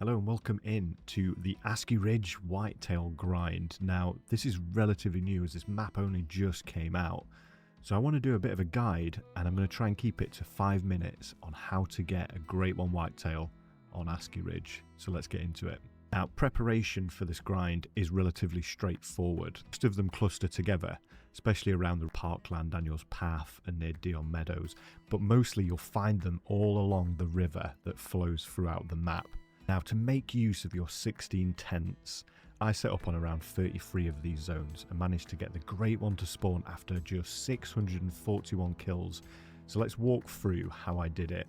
Hello and welcome in to the Askiy Ridge Whitetail grind. Now this is relatively new as this map only just came out, so I want to do a bit of a guide and I'm going to try and keep it to 5 minutes on how to get a great one whitetail on Askiy Ridge. So let's get into it. Now preparation for this grind is relatively straightforward. Most of them cluster together, especially around the parkland, Daniel's Path and near Dion Meadows, but mostly you'll find them all along the river that flows throughout the map. Now to make use of your 16 tents, I set up on around 33 of these zones and managed to get the great one to spawn after just 641 kills. So let's walk through how I did it.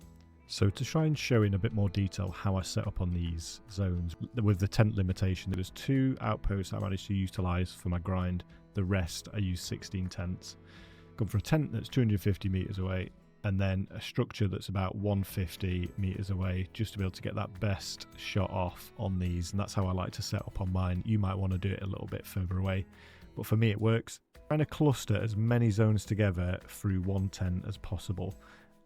So to try and show in a bit more detail how I set up on these zones with the tent limitation, there was 2 outposts I managed to utilise for my grind. The rest I used 16 tents. Gone for a tent that's 250 metres away and then a structure that's about 150 metres away just to be able to get that best shot off on these, and that's how I like to set up on mine. You might want to do it a little bit further away, but for me it works. Trying to cluster as many zones together through one tent as possible,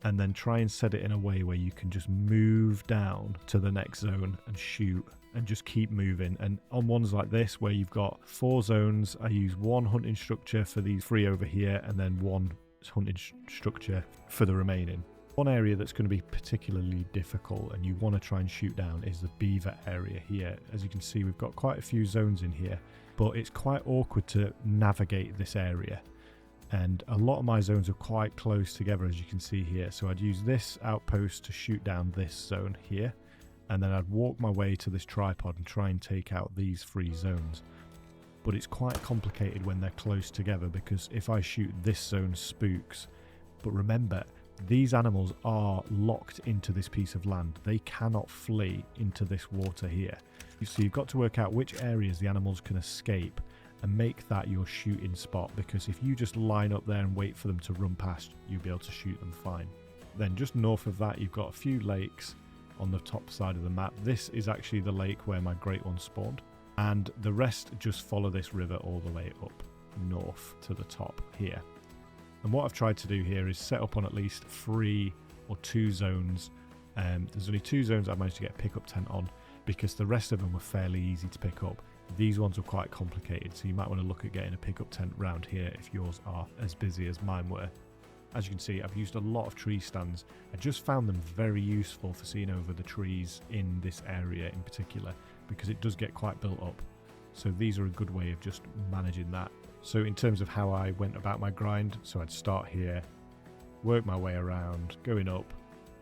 and then try and set it in a way where you can just move down to the next zone and shoot and just keep moving. And on ones like this where you've got 4 zones, I use 1 hunting structure for these 3 over here and then 1 hunting structure for the remaining. One area that's going to be particularly difficult and you want to try and shoot down is the beaver area here. As you can see, we've got quite a few zones in here, but it's quite awkward to navigate this area. And a lot of my zones are quite close together, as you can see here. So I'd use this outpost to shoot down this zone here, and then I'd walk my way to this tripod and try and take out these 3 zones. But it's quite complicated when they're close together, because if I shoot this zone, spooks. But remember, these animals are locked into this piece of land. They cannot flee into this water here. So you've got to work out which areas the animals can escape and make that your shooting spot, because if you just line up there and wait for them to run past, you'll be able to shoot them fine. Then just north of that, you've got a few lakes on the top side of the map. This is actually the lake where my great one spawned, and the rest just follow this river all the way up north to the top here. And what I've tried to do here is set up on at least 3 or 2 zones. There's only 2 zones I managed to get a pickup tent on, because the rest of them were fairly easy to pick up. These ones were quite complicated, so you might want to look at getting a pickup tent round here if yours are as busy as mine were. As you can see, I've used a lot of tree stands. I just found them very useful for seeing over the trees in this area in particular, because it does get quite built up. So these are a good way of just managing that. So in terms of how I went about my grind, so I'd start here, work my way around, going up,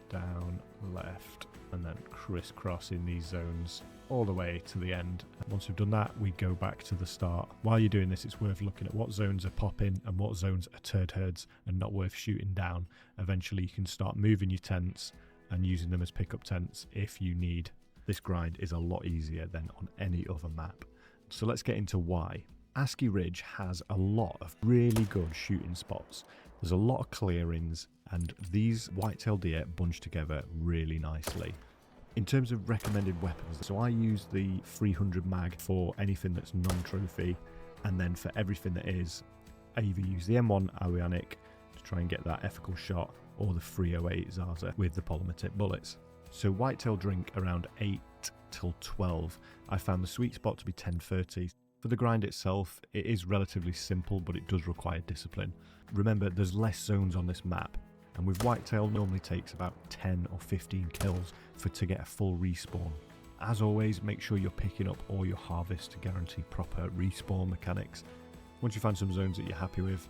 down, left, and then crisscross in these zones all the way to the end. Once we've done that, we go back to the start. While you're doing this, it's worth looking at what zones are popping and what zones are turd herds and not worth shooting down. Eventually you can start moving your tents and using them as pickup tents if you need. This grind is a lot easier than on any other map. So let's get into why. Askiy Ridge has a lot of really good shooting spots. There's a lot of clearings, and these whitetail deer bunch together really nicely. In terms of recommended weapons, so I use the 300 mag for anything that's non-trophy, and then for everything that is, I either use the M1 Awianic to try and get that ethical shot, or the 308 Zaza with the polymer-tip bullets. So whitetail drink around 8 till 12. I found the sweet spot to be 10:30. For the grind itself, it is relatively simple, but it does require discipline. Remember, there's less zones on this map, and with whitetail normally takes about 10 or 15 kills to get a full respawn. As always, make sure you're picking up all your harvest to guarantee proper respawn mechanics. Once you find some zones that you're happy with,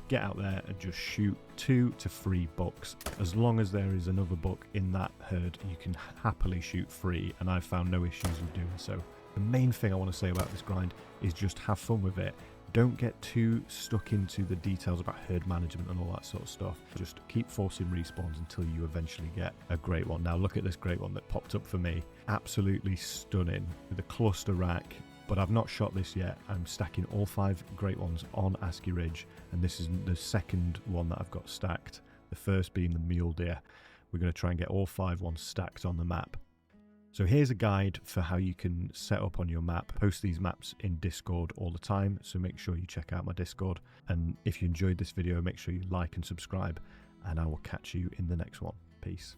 get out there and just shoot 2 to 3 bucks. As long as there is another buck in that herd, you can happily shoot 3, and I've found no issues with doing so. The main thing I want to say about this grind is just have fun with it. Don't get too stuck into the details about herd management and all that sort of stuff. Just keep forcing respawns until you eventually get a great one. Now look at this great one that popped up for me. Absolutely stunning with a cluster rack, but I've not shot this yet. I'm stacking all 5 great ones on Askiy Ridge, and this is the second one that I've got stacked. The first being the mule deer. We're going to try and get all 5 ones stacked on the map. So here's a guide for how you can set up on your map. I post these maps in Discord all the time, so make sure you check out my Discord. And if you enjoyed this video, make sure you like and subscribe, and I will catch you in the next one. Peace.